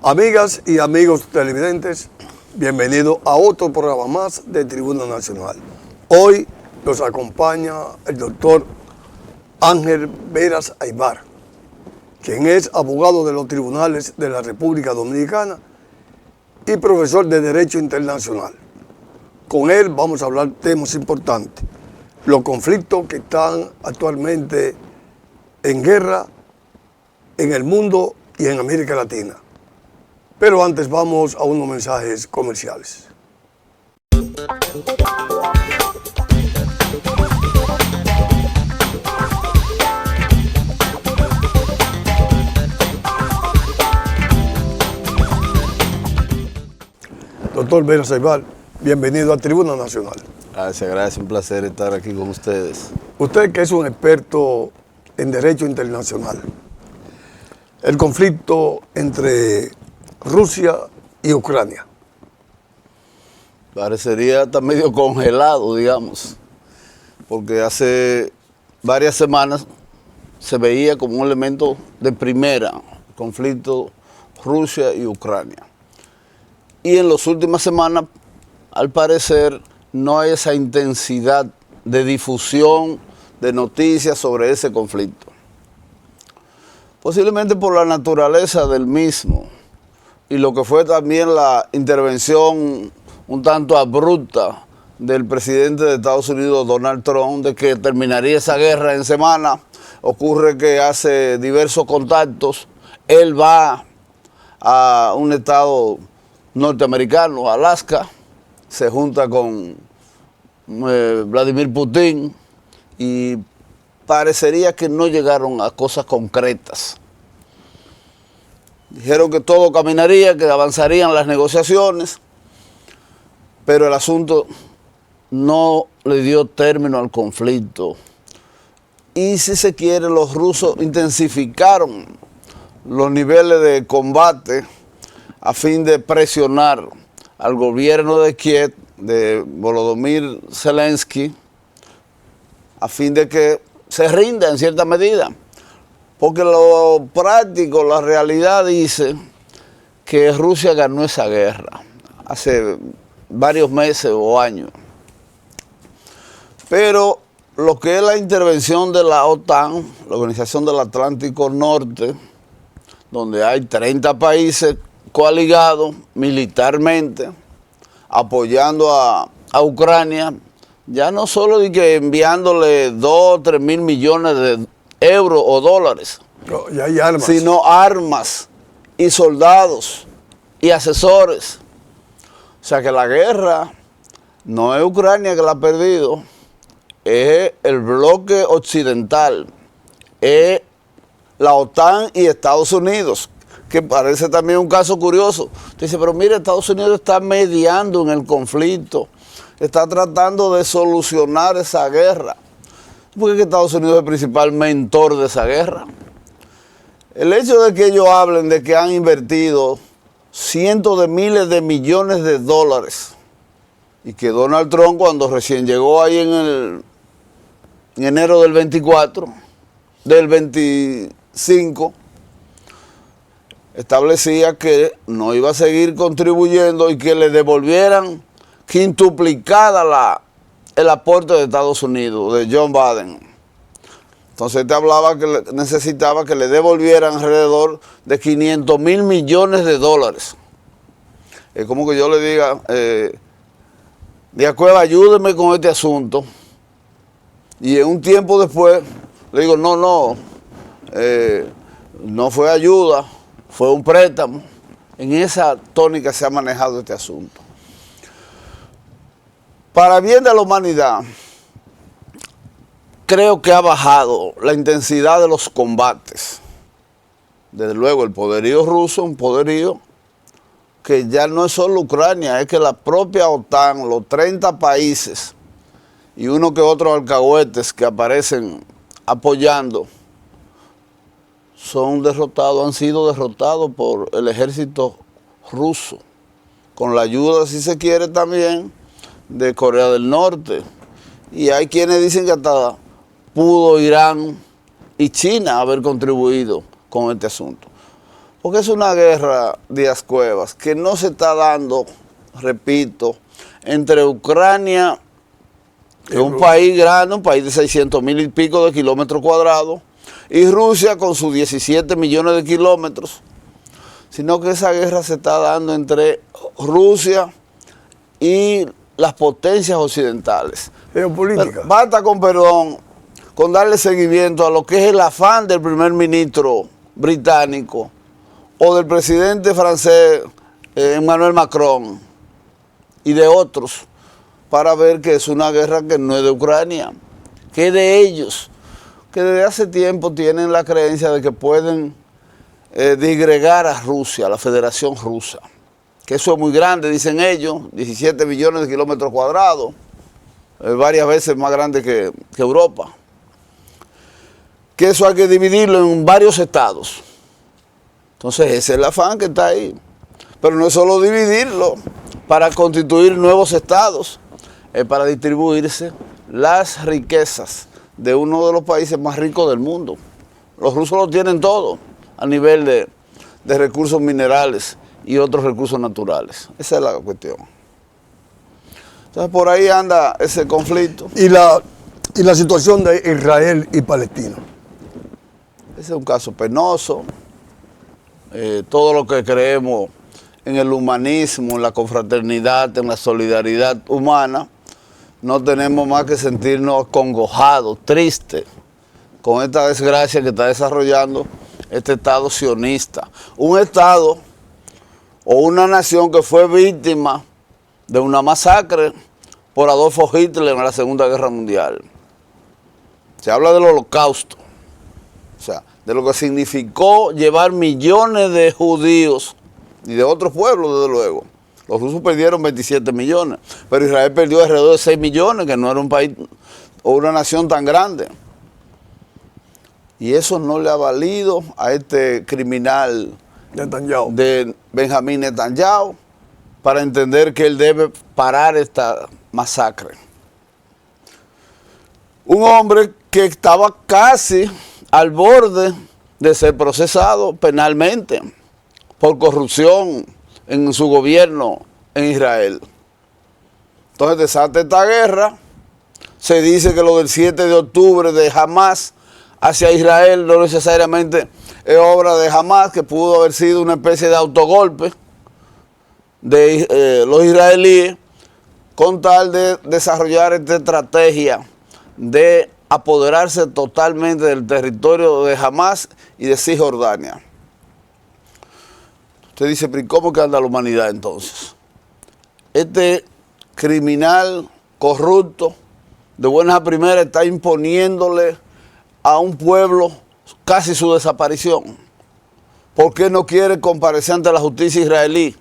Amigas y amigos televidentes, bienvenidos a otro programa más de Tribuna Nacional. Hoy nos acompaña el doctor Ángel Veras Aybar, quien es abogado de los tribunales de la República Dominicana y profesor de Derecho Internacional. Con él vamos a hablar temas importantes, los conflictos que están actualmente en guerra en el mundo y en América Latina. Pero antes vamos a unos mensajes comerciales. Doctor Veras Aybar, bienvenido a Tribuna Nacional. Gracias, un placer estar aquí con ustedes. Usted que es un experto en Derecho Internacional, el conflicto entre Rusia y Ucrania. Parecería estar medio congelado, digamos, porque hace varias semanas se veía como un elemento de primera conflicto Rusia y Ucrania. Y en las últimas semanas, al parecer, no hay esa intensidad de difusión de noticias sobre ese conflicto. Posiblemente por la naturaleza del mismo. Y lo que fue también la intervención un tanto abrupta del presidente de Estados Unidos, Donald Trump, de que terminaría esa guerra en semana. Ocurre que hace diversos contactos. Él va a un estado norteamericano, Alaska, se junta con Vladimir Putin y parecería que no llegaron a cosas concretas. Dijeron que todo caminaría, que avanzarían las negociaciones, pero el asunto no le dio término al conflicto. Y si se quiere, los rusos intensificaron los niveles de combate a fin de presionar al gobierno de Kiev, de Volodymyr Zelensky, a fin de que se rinda en cierta medida. Porque lo práctico, la realidad dice que Rusia ganó esa guerra hace varios meses o años. Pero lo que es la intervención de la OTAN, la Organización del Atlántico Norte, donde hay 30 países coaligados militarmente, apoyando a Ucrania, ya no solo de que enviándole 2 o 3 mil millones de euros o dólares, No, ya hay armas. sino armas y soldados y asesores. O sea que la guerra no es Ucrania que la ha perdido, es el bloque occidental, es la OTAN y Estados Unidos, que parece también un caso curioso. Usted dice, pero mire, Estados Unidos está mediando en el conflicto, está tratando de solucionar esa guerra. ¿Por qué Estados Unidos es el principal mentor de esa guerra? El hecho de que ellos hablen de que han invertido cientos de miles de millones de dólares y que Donald Trump, cuando recién llegó ahí en enero del 25, establecía que no iba a seguir contribuyendo y que le devolvieran quintuplicada el aporte de Estados Unidos, de Joe Biden. Entonces te hablaba que necesitaba que le devolvieran alrededor de 500 mil millones de dólares. Es como que yo le diga, de acuerdo, ayúdeme con este asunto. Y en un tiempo después le digo, no fue ayuda, fue un préstamo. En esa tónica se ha manejado este asunto. Para bien de la humanidad, creo que ha bajado la intensidad de los combates. Desde luego, el poderío ruso, un poderío que ya no es solo Ucrania, es que la propia OTAN, los 30 países y uno que otros alcahuetes que aparecen apoyando, son derrotados, han sido derrotados por el ejército ruso, con la ayuda, si se quiere, también de Corea del Norte. Y hay quienes dicen que hasta pudo Irán y China haber contribuido con este asunto. Porque es una guerra, Díaz Cuevas, que no se está dando, repito, entre Ucrania, que es un país grande, un país de 600,000 y pico de kilómetros cuadrados, y Rusia con sus 17 millones de kilómetros, sino que esa guerra se está dando entre Rusia y las potencias occidentales. Geopolítica. Basta con perdón, con darle seguimiento a lo que es el afán del primer ministro británico o del presidente francés Emmanuel Macron y de otros, para ver que es una guerra que no es de Ucrania, que es de ellos, que desde hace tiempo tienen la creencia de que pueden disgregar a Rusia, a la Federación Rusa, que eso es muy grande, dicen ellos, 17 billones de kilómetros cuadrados, varias veces más grande que Europa, que eso hay que dividirlo en varios estados. Entonces ese es el afán que está ahí, pero no es solo dividirlo para constituir nuevos estados, es para distribuirse las riquezas de uno de los países más ricos del mundo. Los rusos lo tienen todo a nivel de recursos minerales y otros recursos naturales. Esa es la cuestión. Entonces por ahí anda ese conflicto. Y la situación de Israel y Palestina. Ese es un caso penoso. Todo lo que creemos en el humanismo, en la confraternidad, en la solidaridad humana, no tenemos más que sentirnos acongojados, tristes, con esta desgracia que está desarrollando este Estado sionista. Un Estado o una nación que fue víctima de una masacre por Adolfo Hitler en la Segunda Guerra Mundial. Se habla del Holocausto, o sea, de lo que significó llevar millones de judíos y de otros pueblos, desde luego. Los rusos perdieron 27 millones, pero Israel perdió alrededor de 6 millones, que no era un país o una nación tan grande. Y eso no le ha valido a este criminal Netanyahu. de Benjamín Netanyahu para entender que él debe parar esta masacre. Un hombre que estaba casi al borde de ser procesado penalmente por corrupción en su gobierno en Israel. Entonces desata esta guerra, se dice que lo del 7 de octubre de Hamas hacia Israel no necesariamente es obra de Hamas, que pudo haber sido una especie de autogolpe de los israelíes con tal de desarrollar esta estrategia de apoderarse totalmente del territorio de Hamas y de Cisjordania. Usted dice, pero ¿cómo que anda la humanidad entonces? Este criminal corrupto, de buenas a primeras, está imponiéndole a un pueblo casi su desaparición. ¿Por qué no quiere comparecer ante la justicia israelí,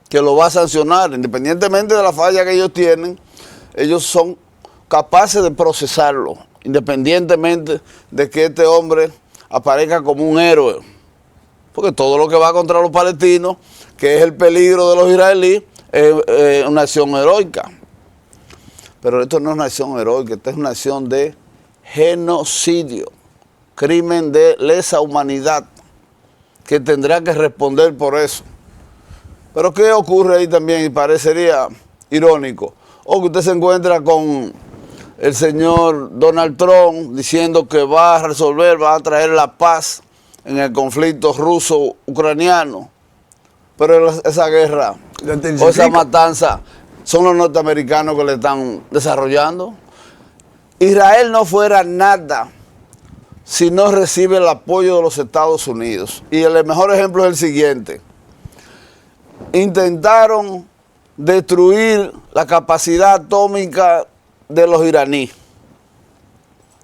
que lo va a sancionar? Independientemente de la falla que ellos tienen, ellos son capaces de procesarlo, independientemente de que este hombre aparezca como un héroe. Porque todo lo que va contra los palestinos, que es el peligro de los israelíes, es una acción heroica. Pero esto no es una acción heroica, esta es una acción de genocidio, crimen de lesa humanidad, que tendrá que responder por eso. Pero ¿qué ocurre ahí también? Y parecería irónico. O que usted se encuentra con el señor Donald Trump diciendo que va a resolver, va a traer la paz en el conflicto ruso-ucraniano, pero esa guerra o esa matanza son los norteamericanos que le están desarrollando. Israel no fuera nada si no recibe el apoyo de los Estados Unidos. Y el mejor ejemplo es el siguiente. Intentaron destruir la capacidad atómica de los iraníes.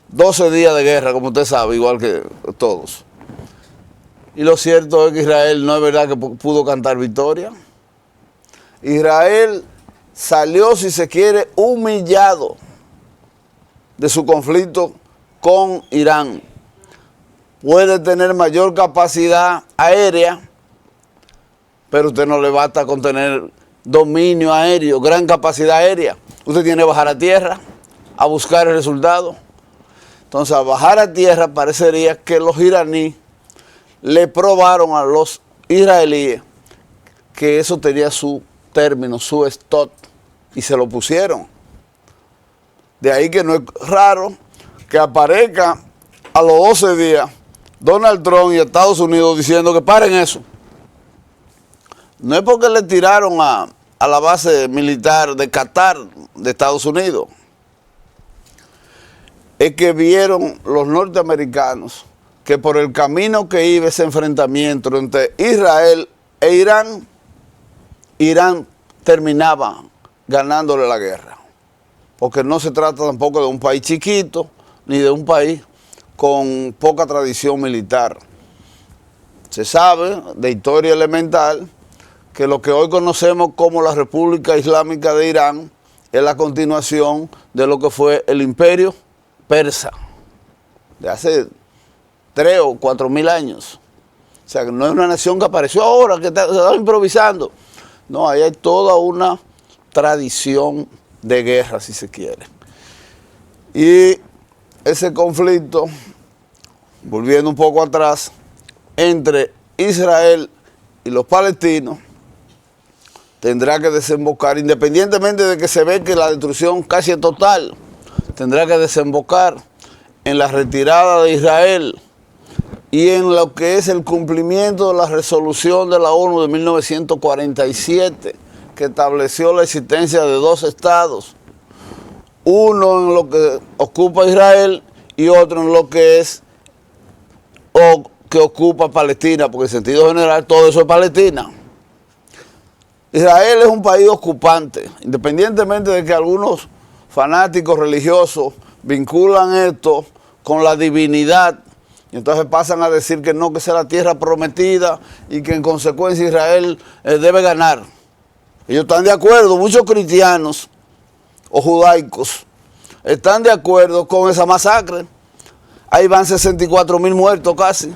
12 días de guerra, como usted sabe, igual que todos. Y lo cierto es que Israel no es verdad que pudo cantar victoria. Israel salió, si se quiere, humillado de su conflicto con Irán. puede tener mayor capacidad aérea, pero usted no le basta con tener dominio aéreo, gran capacidad aérea. Usted tiene que bajar a tierra a buscar el resultado. Entonces, al bajar a tierra parecería que los iraníes le probaron a los israelíes que eso tenía su término, su stop, y se lo pusieron. De ahí que no es raro que aparezca a los 12 días Donald Trump y Estados Unidos diciendo que paren eso. No es porque le tiraron a la base militar de Qatar, de Estados Unidos. Es que vieron los norteamericanos que por el camino que iba ese enfrentamiento entre Israel e Irán, Irán terminaba ganándole la guerra. Porque no se trata tampoco de un país chiquito, ni de un país con poca tradición militar. Se sabe de historia elemental que lo que hoy conocemos como la República Islámica de Irán es la continuación de lo que fue el imperio persa, de hace 3 o 4 mil años. O sea, que no es una nación que apareció ahora, que se está improvisando. No, ahí hay toda una tradición de guerra, si se quiere. Y ese conflicto, volviendo un poco atrás, entre Israel y los palestinos, tendrá que desembocar, independientemente de que se ve que la destrucción casi es total, tendrá que desembocar en la retirada de Israel y en lo que es el cumplimiento de la resolución de la ONU de 1947, que estableció la existencia de 2 estados, uno en lo que ocupa Israel y otro en lo que es o que ocupa Palestina, porque en sentido general todo eso es Palestina. Israel es un país ocupante, independientemente de que algunos fanáticos religiosos vinculan esto con la divinidad, y entonces pasan a decir que no, que esa es la tierra prometida y que en consecuencia Israel debe ganar. Ellos están de acuerdo, muchos cristianos o judaicos están de acuerdo con esa masacre. Ahí van 64.000 muertos casi,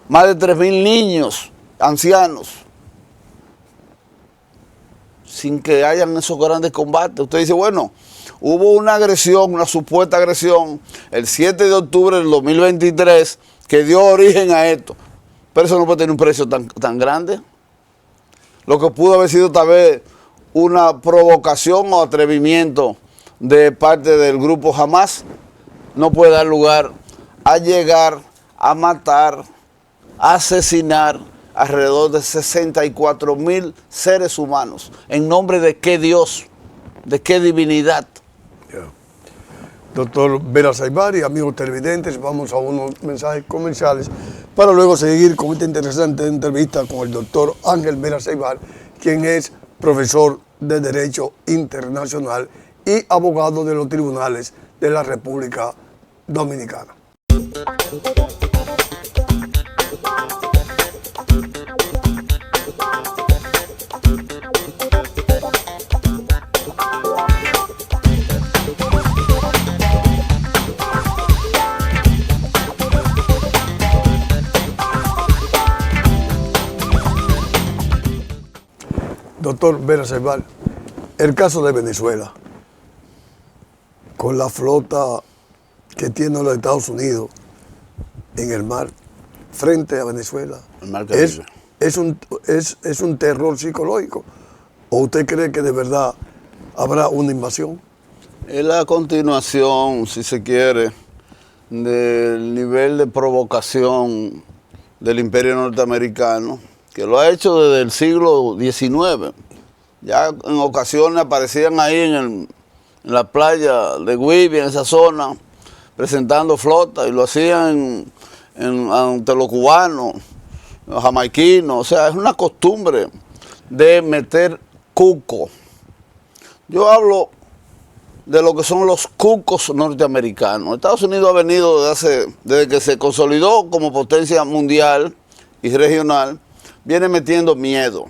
más de 3.000 niños, ancianos, sin que hayan esos grandes combates. Usted dice, bueno, hubo una agresión, una supuesta agresión, el 7 de octubre del 2023, que dio origen a esto. Pero eso no puede tener un precio tan grande. Lo que pudo haber sido tal vez una provocación o atrevimiento de parte del grupo Hamas, no puede dar lugar a llegar a matar, a asesinar alrededor de 64.000 seres humanos. ¿En nombre de qué Dios? ¿De qué divinidad? Yeah. Doctor Vera Saibar y amigos televidentes, vamos a unos mensajes comerciales para luego seguir con esta interesante entrevista con el doctor Ángel Vera Saibar, quien es profesor de Derecho Internacional y abogado de los tribunales de la República Dominicana. Doctor Vera Saibar, el caso de Venezuela, con la flota que tiene los Estados Unidos en el mar frente a Venezuela, El mar Caribe. es un terror psicológico. ¿O usted cree que de verdad habrá una invasión? Es la continuación, si se quiere, del nivel de provocación del imperio norteamericano, que lo ha hecho desde el siglo XIX. Ya en ocasiones aparecían ahí en la playa de Guibia, en esa zona, presentando flota, y lo hacían ante los cubanos, los jamaiquinos. O sea, es una costumbre de meter cuco. Yo hablo de lo que son los cucos norteamericanos. Estados Unidos ha venido desde que se consolidó como potencia mundial y regional, viene metiendo miedo.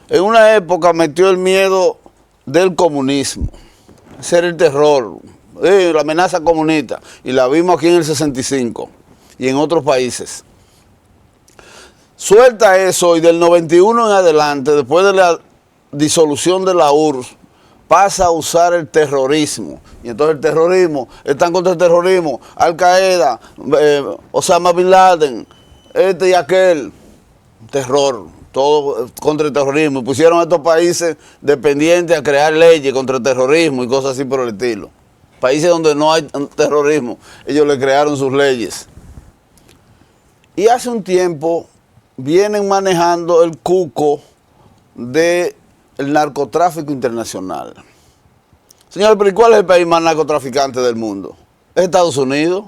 En una época metió el miedo del comunismo, ese era el terror, la amenaza comunista, y la vimos aquí en el 65. y en otros países. Suelta eso y del 91 en adelante, después de la disolución de la URSS, pasa a usar el terrorismo. Y entonces el terrorismo, están contra el terrorismo, Al Qaeda, Osama Bin Laden, este y aquel, terror, todo contra el terrorismo. Y pusieron a estos países dependientes a crear leyes contra el terrorismo y cosas así por el estilo. Países donde no hay terrorismo, ellos le crearon sus leyes. Y hace un tiempo vienen manejando el cuco del narcotráfico internacional. Señor, pero ¿y cuál es el país más narcotraficante del mundo? Es Estados Unidos.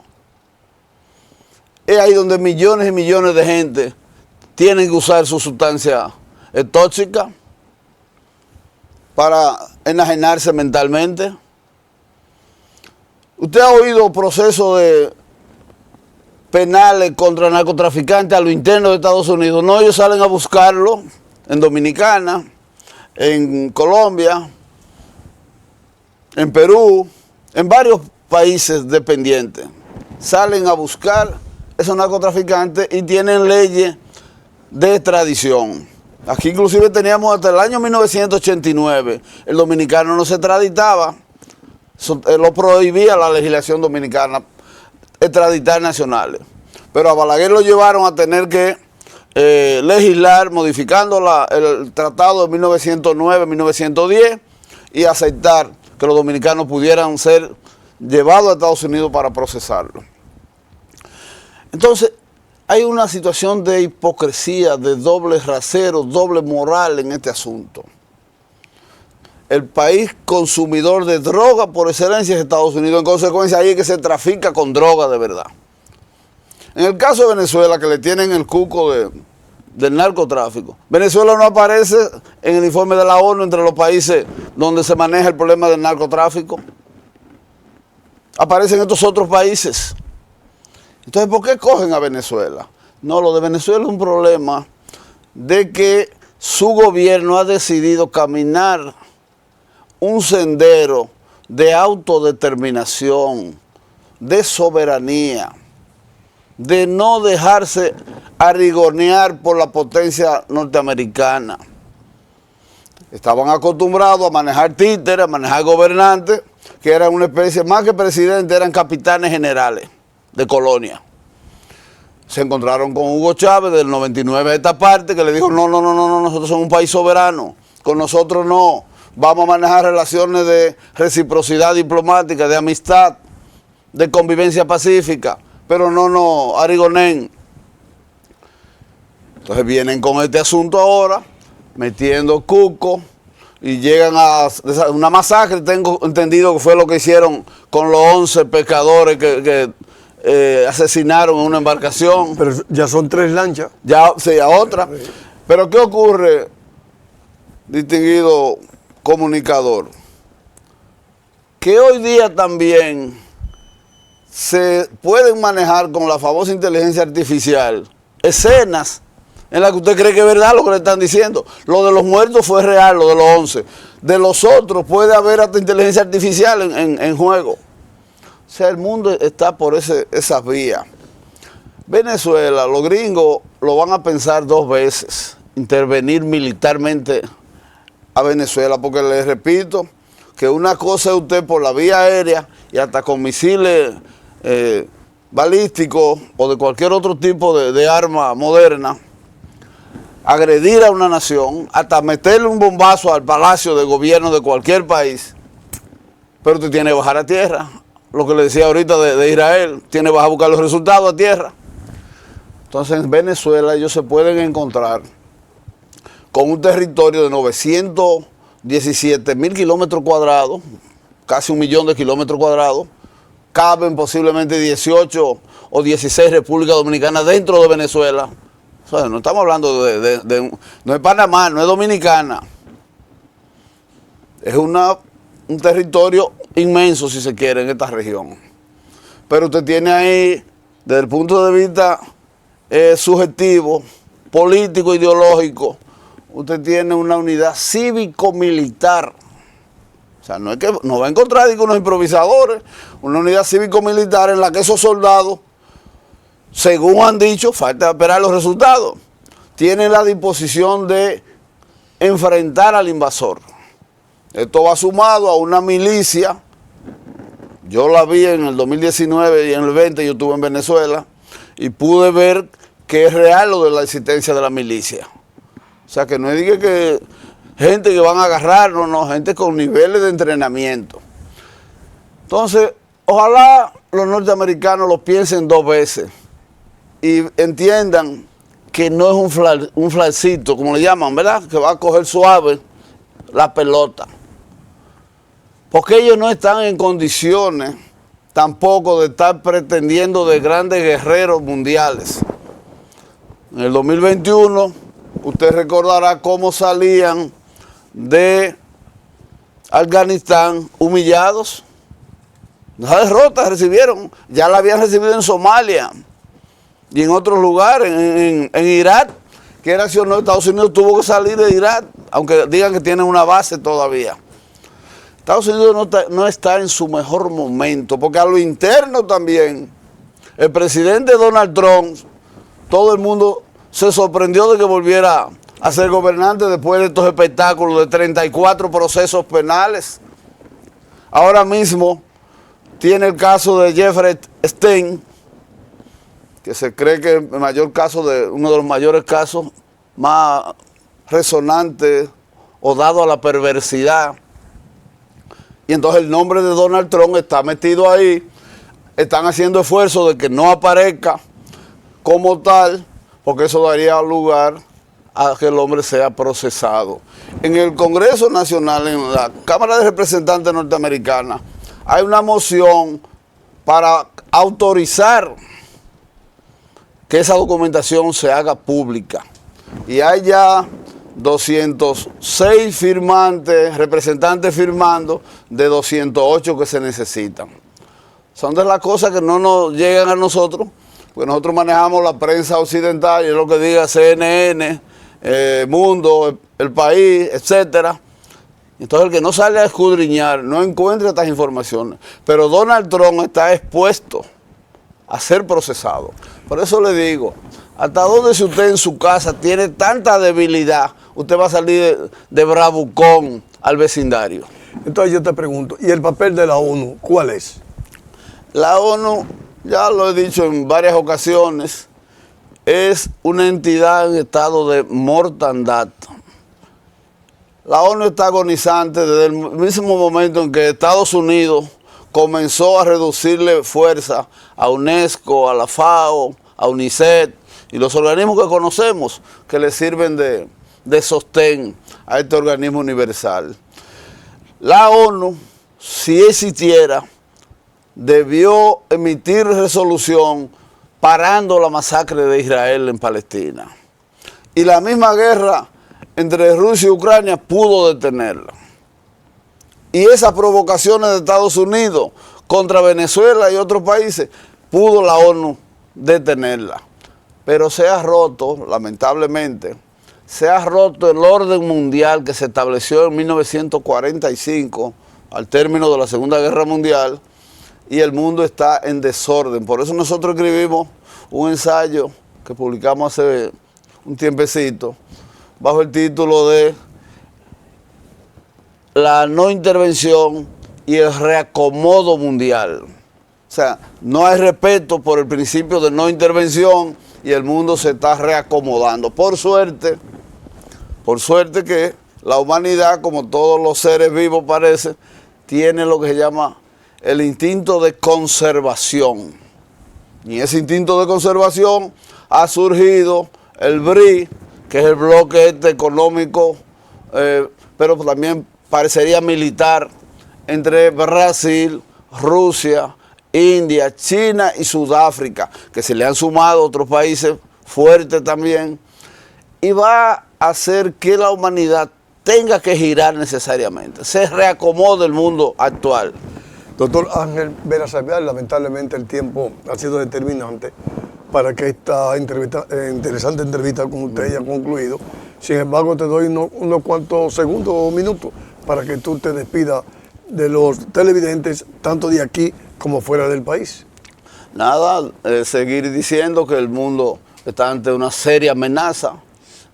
Es ahí donde millones y millones de gente tienen que usar su sustancia tóxica para enajenarse mentalmente. ¿Usted ha oído procesos de penales contra narcotraficantes a lo interno de Estados Unidos? No, ellos salen a buscarlo en Dominicana, en Colombia, en Perú, en varios países dependientes. Salen a buscar esos narcotraficantes y tienen leyes de extradición. Aquí inclusive teníamos hasta el año 1989, el dominicano no se extraditaba, lo prohibía la legislación dominicana, extraditar nacionales. Pero a Balaguer lo llevaron a tener que legislar modificando el tratado de 1909-1910 y aceptar que los dominicanos pudieran ser llevados a Estados Unidos para procesarlo. Entonces, hay una situación de hipocresía, de doble rasero, doble moral en este asunto. El país consumidor de droga por excelencia es Estados Unidos. En consecuencia, ahí es que se trafica con droga de verdad. En el caso de Venezuela, que le tienen el cuco del narcotráfico, Venezuela no aparece en el informe de la ONU entre los países donde se maneja el problema del narcotráfico. Aparecen estos otros países. Entonces, ¿por qué cogen a Venezuela? No, lo de Venezuela es un problema de que su gobierno ha decidido caminar un sendero de autodeterminación, de soberanía, de no dejarse arrigonear por la potencia norteamericana. Estaban acostumbrados a manejar títeres, a manejar gobernantes, que eran una especie, más que presidentes, eran capitanes generales de colonia. Se encontraron con Hugo Chávez del 99 a esta parte, que le dijo, no, nosotros somos un país soberano, con nosotros no, vamos a manejar relaciones de reciprocidad diplomática, de amistad, de convivencia pacífica, pero no, arigonen. Entonces vienen con este asunto ahora, metiendo cuco, y llegan a una masacre, tengo entendido que fue lo que hicieron con los 11 pescadores que asesinaron en una embarcación. Pero ya son 3 lanchas. Ya, sí, a otra. Pero ¿qué ocurre, distinguido comunicador? Que hoy día también se pueden manejar con la famosa inteligencia artificial escenas en las que usted cree que es verdad lo que le están diciendo. Lo de los muertos fue real, lo de los 11. De los otros puede haber hasta inteligencia artificial en juego. O sea, el mundo está por esas vías. Venezuela, los gringos lo van a pensar 2 veces, intervenir militarmente a Venezuela, porque les repito que una cosa es usted por la vía aérea y hasta con misiles balísticos o de cualquier otro tipo de arma moderna, agredir a una nación, hasta meterle un bombazo al palacio de gobierno de cualquier país, pero usted tiene que bajar a tierra. Lo que le decía ahorita de Israel, tiene que bajar a buscar los resultados a tierra. Entonces en Venezuela ellos se pueden encontrar con un territorio de 917.000 kilómetros cuadrados, casi 1 millón de kilómetros cuadrados, caben posiblemente 18 o 16 repúblicas dominicanas dentro de Venezuela. O sea, no estamos hablando no es Panamá, no es Dominicana. Es un territorio inmenso, si se quiere, en esta región. Pero usted tiene ahí, desde el punto de vista subjetivo, político, ideológico, usted tiene una unidad cívico-militar. O sea, no es que no va a encontrar unos improvisadores, una unidad cívico-militar en la que esos soldados según han dicho, falta esperar los resultados, tienen la disposición de enfrentar al invasor. Esto va sumado a una milicia. Yo la vi en el 2019 y en el 20 yo estuve en Venezuela y pude ver que es real lo de la existencia de la milicia. O sea, que no es que gente que van a agarrarnos, no, gente con niveles de entrenamiento. Entonces, ojalá los norteamericanos lo piensen 2 veces y entiendan que no es un flagcito, como le llaman, ¿verdad? Que va a coger suave la pelota. Porque ellos no están en condiciones tampoco de estar pretendiendo de grandes guerreros mundiales. En el 2021, usted recordará cómo salían de Afganistán humillados. Esa derrota recibieron, ya la habían recibido en Somalia y en otros lugares, en Irak, que era si o no, Estados Unidos tuvo que salir de Irak, aunque digan que tienen una base todavía. Estados Unidos no está en su mejor momento, porque a lo interno también, el presidente Donald Trump, todo el mundo se sorprendió de que volviera a ser gobernante después de estos espectáculos de 34 procesos penales. Ahora mismo tiene el caso de Jeffrey Epstein, que se cree que es uno de los mayores casos más resonantes o dado a la perversidad. Y entonces el nombre de Donald Trump está metido ahí. Están haciendo esfuerzos de que no aparezca como tal, porque eso daría lugar a que el hombre sea procesado. En el Congreso Nacional, en la Cámara de Representantes norteamericana, hay una moción para autorizar que esa documentación se haga pública. Y hay ya 206 firmantes, representantes firmando, de 208 que se necesitan. Son de las cosas que no nos llegan a nosotros, porque nosotros manejamos la prensa occidental, y es lo que diga CNN, Mundo, El País, etcétera. Entonces el que no sale a escudriñar no encuentra estas informaciones. Pero Donald Trump está expuesto a ser procesado. Por eso le digo, hasta dónde si usted en su casa tiene tanta debilidad, usted va a salir de bravucón al vecindario. Entonces yo te pregunto, ¿y el papel de la ONU cuál es? La ONU, ya lo he dicho en varias ocasiones, es una entidad en estado de mortandad. La ONU está agonizante desde el mismo momento en que Estados Unidos comenzó a reducirle fuerza a UNESCO, a la FAO, a UNICEF y los organismos que conocemos que le sirven de sostén a este organismo universal. La ONU, si existiera, debió emitir resolución parando la masacre de Israel en Palestina. Y la misma guerra entre Rusia y Ucrania pudo detenerla. Y esas provocaciones de Estados Unidos contra Venezuela y otros países, pudo la ONU detenerla. Pero se ha roto, lamentablemente, se ha roto el orden mundial que se estableció en 1945, al término de la Segunda Guerra Mundial, y el mundo está en desorden. Por eso nosotros escribimos un ensayo que publicamos hace un tiempecito, bajo el título de La no intervención y el reacomodo mundial. O sea, no hay respeto por el principio de no intervención y el mundo se está reacomodando. Por suerte que la humanidad, como todos los seres vivos parece, tiene lo que se llama el instinto de conservación. Y ese instinto de conservación ha surgido el BRI, que es el bloque económico, pero también parecería militar, entre Brasil, Rusia, India, China y Sudáfrica, que se le han sumado otros países fuertes también, y va a hacer que la humanidad tenga que girar necesariamente, se reacomode el mundo actual. Doctor Ángel Vera Salvial, lamentablemente el tiempo ha sido determinante para que esta interesante entrevista con usted haya concluido. Sin embargo, te doy unos cuantos segundos o minutos para que tú te despidas de los televidentes, tanto de aquí como fuera del país. Nada, seguir diciendo que el mundo está ante una seria amenaza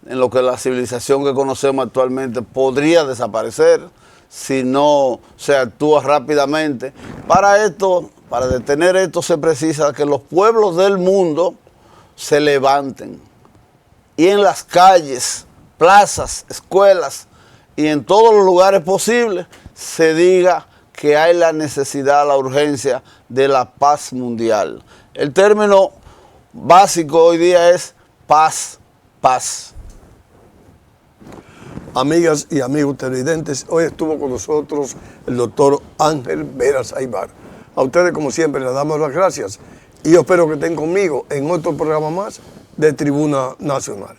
en lo que la civilización que conocemos actualmente podría desaparecer si no se actúa rápidamente. Para esto, para detener esto, se precisa que los pueblos del mundo se levanten y en las calles, plazas, escuelas y en todos los lugares posibles se diga que hay la necesidad, la urgencia de la paz mundial. El término básico hoy día es paz, paz. Amigas y amigos televidentes, hoy estuvo con nosotros el doctor Ángel Veras Aybar. A ustedes, como siempre, les damos las gracias y yo espero que estén conmigo en otro programa más de Tribuna Nacional.